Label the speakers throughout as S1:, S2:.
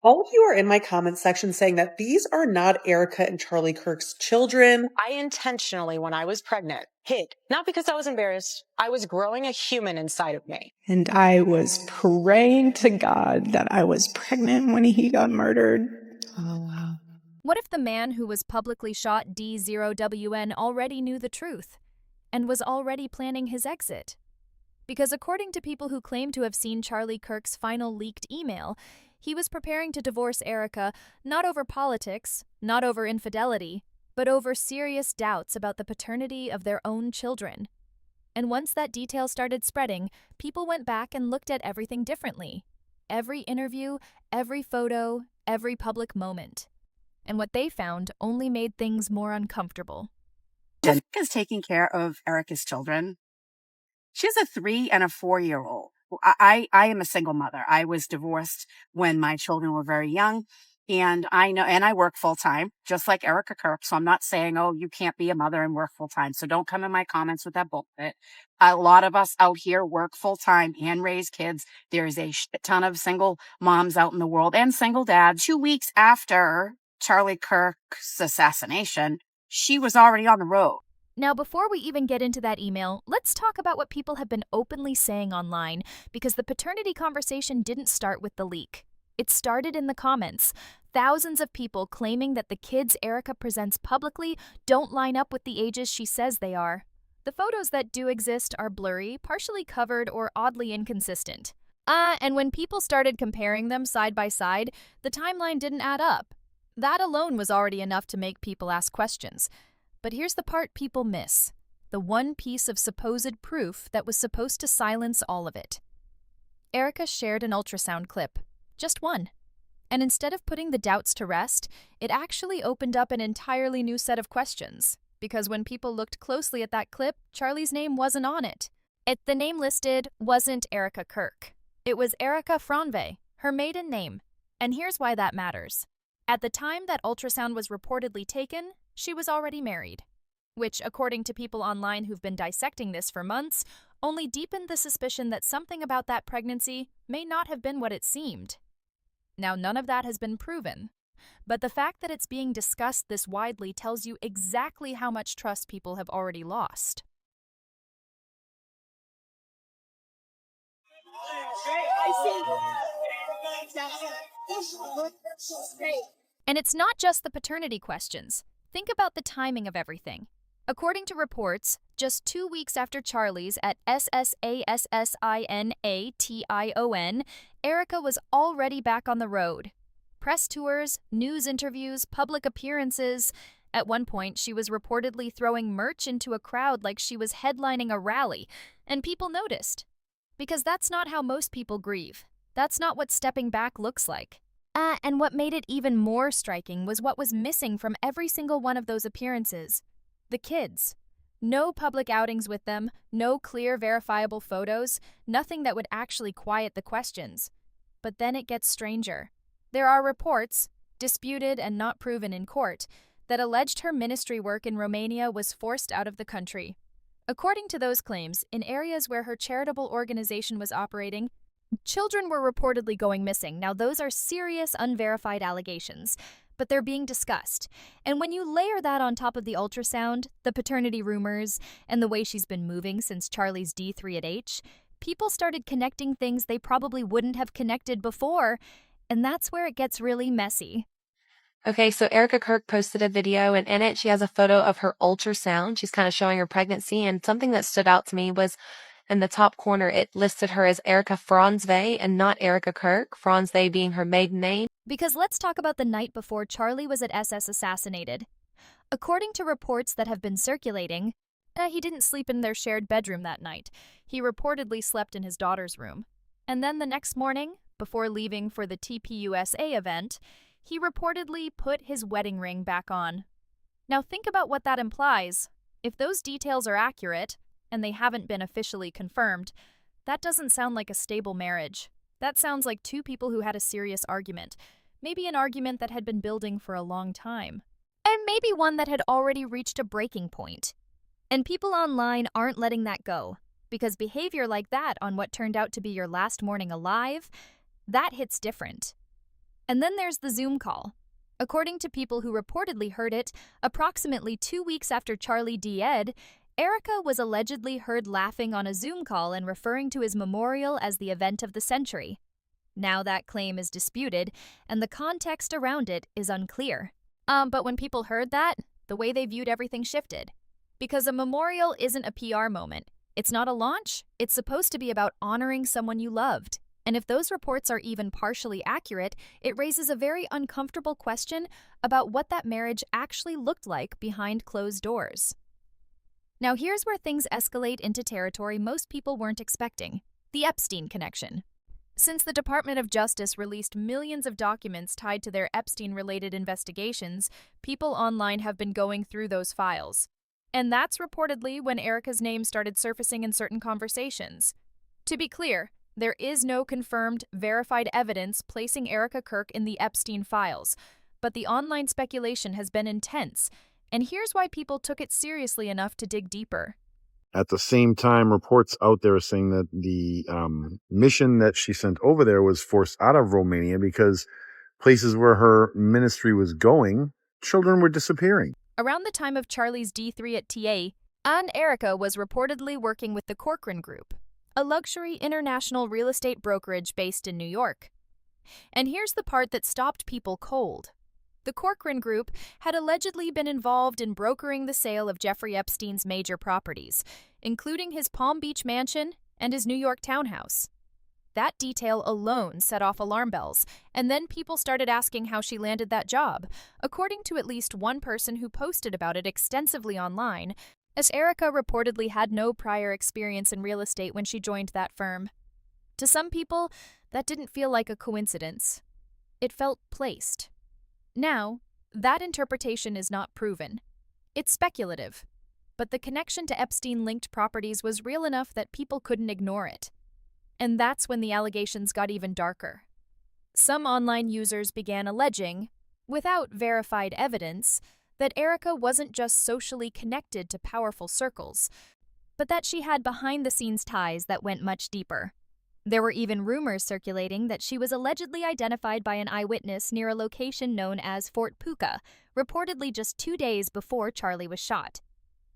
S1: All of you are in my comment section saying that these are not Erika and Charlie Kirk's children.
S2: I intentionally, when I was pregnant, hid. Not because I was embarrassed. I was growing a human inside of me.
S3: And I was praying to God that I was pregnant when he got murdered. Oh, wow.
S4: What if the man who was publicly shot D0WN already knew the truth and was already planning his exit? Because according to people who claim to have seen Charlie Kirk's final leaked email, he was preparing to divorce Erika not over politics, not over infidelity, but over serious doubts about the paternity of their own children. And once that detail started spreading, people went back and looked at everything differently. Every interview, every photo, every public moment. And what they found only made things more uncomfortable.
S5: Jessica's taking care of Erika's children. She has a 3 and a 4-year-old. I am a single mother. I was divorced when my children were very young. And I know, and I work full time, just like Erika Kirk. So I'm not saying, oh, you can't be a mother and work full time. So don't come in my comments with that bullshit. A lot of us out here work full time and raise kids. There's a ton of single moms out in the world and single dads. 2 weeks after Charlie Kirk's assassination, she was already on the road.
S4: Now, before we even get into that email, let's talk about what people have been openly saying online, because the paternity conversation didn't start with the leak. It started in the comments. Thousands of people claiming that the kids Erika presents publicly don't line up with the ages she says they are. The photos that do exist are blurry, partially covered, or oddly inconsistent. And when people started comparing them side by side, the timeline didn't add up. That alone was already enough to make people ask questions. But here's the part people miss. The one piece of supposed proof that was supposed to silence all of it. Erika shared an ultrasound clip. Just one. And instead of putting the doubts to rest, it actually opened up an entirely new set of questions. Because when people looked closely at that clip, Charlie's name wasn't on it. The name listed wasn't Erika Kirk. It was Erika Franve, her maiden name. And here's why that matters. At the time that ultrasound was reportedly taken, she was already married. Which, according to people online who've been dissecting this for months, only deepened the suspicion that something about that pregnancy may not have been what it seemed. Now, none of that has been proven, but the fact that it's being discussed this widely tells you exactly how much trust people have already lost. And it's not just the paternity questions. Think about the timing of everything. According to reports, just 2 weeks after Charlie's at SSASSINATION, Erika was already back on the road. Press tours, news interviews, public appearances. At one point, she was reportedly throwing merch into a crowd like she was headlining a rally, and people noticed. Because that's not how most people grieve. That's not what stepping back looks like. And what made it even more striking was what was missing from every single one of those appearances. The kids. No public outings with them, no clear verifiable photos, nothing that would actually quiet the questions. But then it gets stranger. There are reports, disputed and not proven in court, that alleged her ministry work in Romania was forced out of the country. According to those claims, in areas where her charitable organization was operating, children were reportedly going missing. Now, those are serious, unverified allegations, but they're being discussed. And when you layer that on top of the ultrasound, the paternity rumors, and the way she's been moving since Charlie's D3 at H, people started connecting things they probably wouldn't have connected before, and that's where it gets really messy.
S6: Okay, so Erika Kirk posted a video, and in it she has a photo of her ultrasound. She's kind of showing her pregnancy, and something that stood out to me was in the top corner, it listed her as Erika Franve and not Erika Kirk, Franve being her maiden name.
S4: Because let's talk about the night before Charlie was at SS assassinated. According to reports that have been circulating, he didn't sleep in their shared bedroom that night. He reportedly slept in his daughter's room. And then the next morning, before leaving for the TPUSA event, he reportedly put his wedding ring back on. Now think about what that implies. If those details are accurate, and they haven't been officially confirmed, that doesn't sound like a stable marriage. That sounds like two people who had a serious argument. Maybe an argument that had been building for a long time. And maybe one that had already reached a breaking point. And people online aren't letting that go, because behavior like that on what turned out to be your last morning alive, that hits different. And then there's the Zoom call. According to people who reportedly heard it, approximately 2 weeks after Charlie died, Erika was allegedly heard laughing on a Zoom call and referring to his memorial as the event of the century. Now that claim is disputed, and the context around it is unclear. But when people heard that, the way they viewed everything shifted. Because a memorial isn't a PR moment. It's not a launch. It's supposed to be about honoring someone you loved. And if those reports are even partially accurate, it raises a very uncomfortable question about what that marriage actually looked like behind closed doors. Now here's where things escalate into territory most people weren't expecting: the Epstein connection. Since the Department of Justice released millions of documents tied to their Epstein-related investigations, people online have been going through those files. And that's reportedly when Erika's name started surfacing in certain conversations. To be clear, there is no confirmed, verified evidence placing Erika Kirk in the Epstein files, but the online speculation has been intense, and here's why people took it seriously enough to dig deeper.
S7: At the same time, reports out there are saying that the mission that she sent over there was forced out of Romania because places where her ministry was going, children were disappearing.
S4: Around the time of Charlie's D3 at TA, Erika was reportedly working with the Corkran Group, a luxury international real estate brokerage based in New York. And here's the part that stopped people cold. The Corkran Group had allegedly been involved in brokering the sale of Jeffrey Epstein's major properties, including his Palm Beach mansion and his New York townhouse. That detail alone set off alarm bells, and then people started asking how she landed that job, according to at least one person who posted about it extensively online, as Erika reportedly had no prior experience in real estate when she joined that firm. To some people, that didn't feel like a coincidence. It felt placed. Now, that interpretation is not proven. It's speculative. But the connection to Epstein-linked properties was real enough that people couldn't ignore it. And that's when the allegations got even darker. Some online users began alleging, without verified evidence, that Erika wasn't just socially connected to powerful circles, but that she had behind-the-scenes ties that went much deeper. There were even rumors circulating that she was allegedly identified by an eyewitness near a location known as Fort Puka, reportedly just 2 days before Charlie was shot.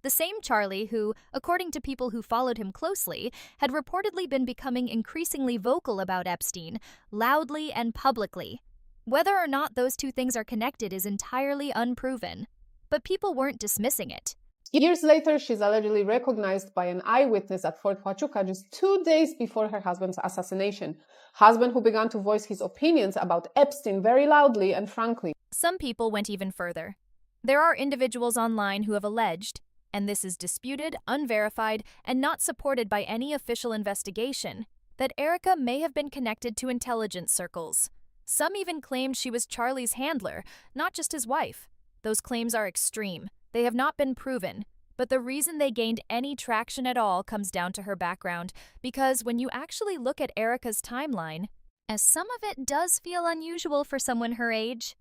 S4: The same Charlie who, according to people who followed him closely, had reportedly been becoming increasingly vocal about Epstein, loudly and publicly. Whether or not those two things are connected is entirely unproven, but people weren't dismissing it.
S3: Years later, she's allegedly recognized by an eyewitness at Fort Huachuca just 2 days before her husband's assassination. Husband who began to voice his opinions about Epstein very loudly and frankly.
S4: Some people went even further. There are individuals online who have alleged, and this is disputed, unverified, and not supported by any official investigation, that Erika may have been connected to intelligence circles. Some even claimed she was Charlie's handler, not just his wife. Those claims are extreme. They have not been proven, but the reason they gained any traction at all comes down to her background, because when you actually look at Erika's timeline, as some of it does feel unusual for someone her age,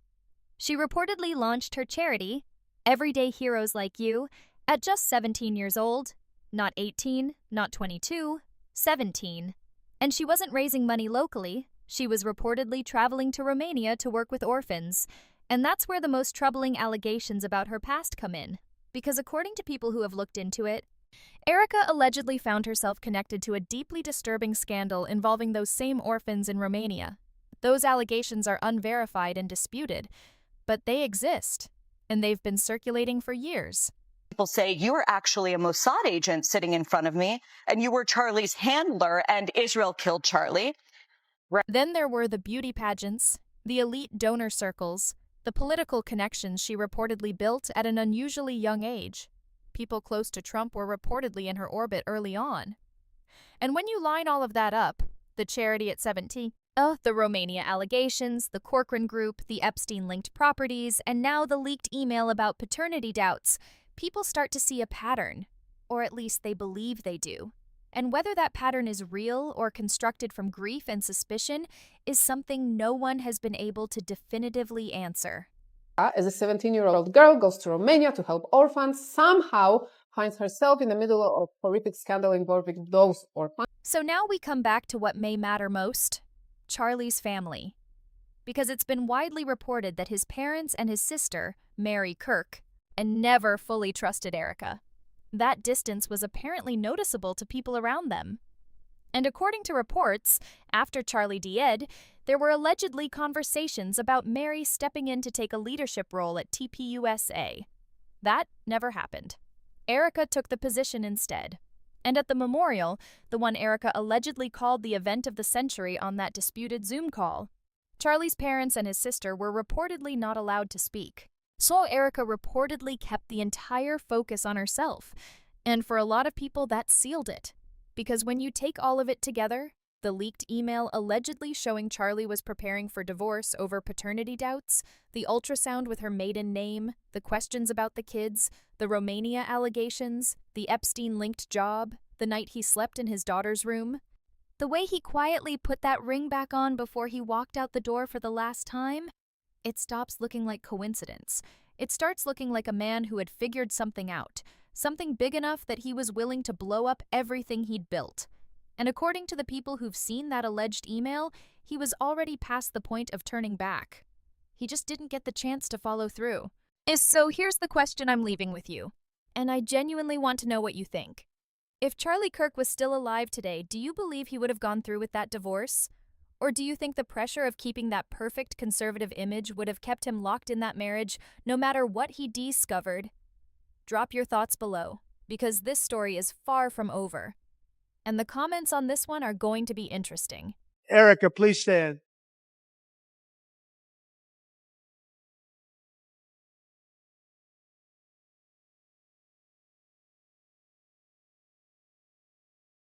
S4: she reportedly launched her charity, Everyday Heroes Like You, at just 17 years old, not 18, not 22, 17. And she wasn't raising money locally. She was reportedly traveling to Romania to work with orphans. And that's where the most troubling allegations about her past come in. Because according to people who have looked into it, Erika allegedly found herself connected to a deeply disturbing scandal involving those same orphans in Romania. Those allegations are unverified and disputed, but they exist, and they've been circulating for years.
S8: People say, you were actually a Mossad agent sitting in front of me, and you were Charlie's handler, and Israel killed Charlie.
S4: Then there were the beauty pageants, the elite donor circles, the political connections she reportedly built at an unusually young age. People close to Trump were reportedly in her orbit early on. And when you line all of that up, the charity at 17, the Romania Allegations, the Corkran Group, the Epstein-linked properties, and now the leaked email about paternity doubts, people start to see a pattern, or at least they believe they do. And whether that pattern is real or constructed from grief and suspicion is something no one has been able to definitively answer.
S3: As a 17-year-old girl goes to Romania to help orphans, somehow finds herself in the middle of a horrific scandal involving those orphans.
S4: So now we come back to what may matter most: Charlie's family. because it's been widely reported that his parents and his sister, Mary Kirk, and never fully trusted Erika. That distance was apparently noticeable to people around them. And according to reports, after Charlie died, there were allegedly conversations about Mary stepping in to take a leadership role at TPUSA. That never happened. Erika took the position instead. And at the memorial, the one Erika allegedly called the event of the century on that disputed Zoom call, Charlie's parents and his sister were reportedly not allowed to speak. So Erika reportedly kept the entire focus on herself. And for a lot of people, that sealed it. Because when you take all of it together, the leaked email allegedly showing Charlie was preparing for divorce over paternity doubts, the ultrasound with her maiden name, the questions about the kids, the Romania allegations, the Epstein-linked job, the night he slept in his daughter's room, the way he quietly put that ring back on before he walked out the door for the last time, it stops looking like coincidence. It starts looking like a man who had figured something out, something big enough that he was willing to blow up everything he'd built. And according to the people who've seen that alleged email, he was already past the point of turning back. He just didn't get the chance to follow through. So here's the question I'm leaving with you, and I genuinely want to know what you think. If Charlie Kirk was still alive today, do you believe he would have gone through with that divorce? Or do you think the pressure of keeping that perfect conservative image would have kept him locked in that marriage no matter what he discovered? Drop your thoughts below, because this story is far from over. And the comments on this one are going to be interesting.
S9: Erika, please stand.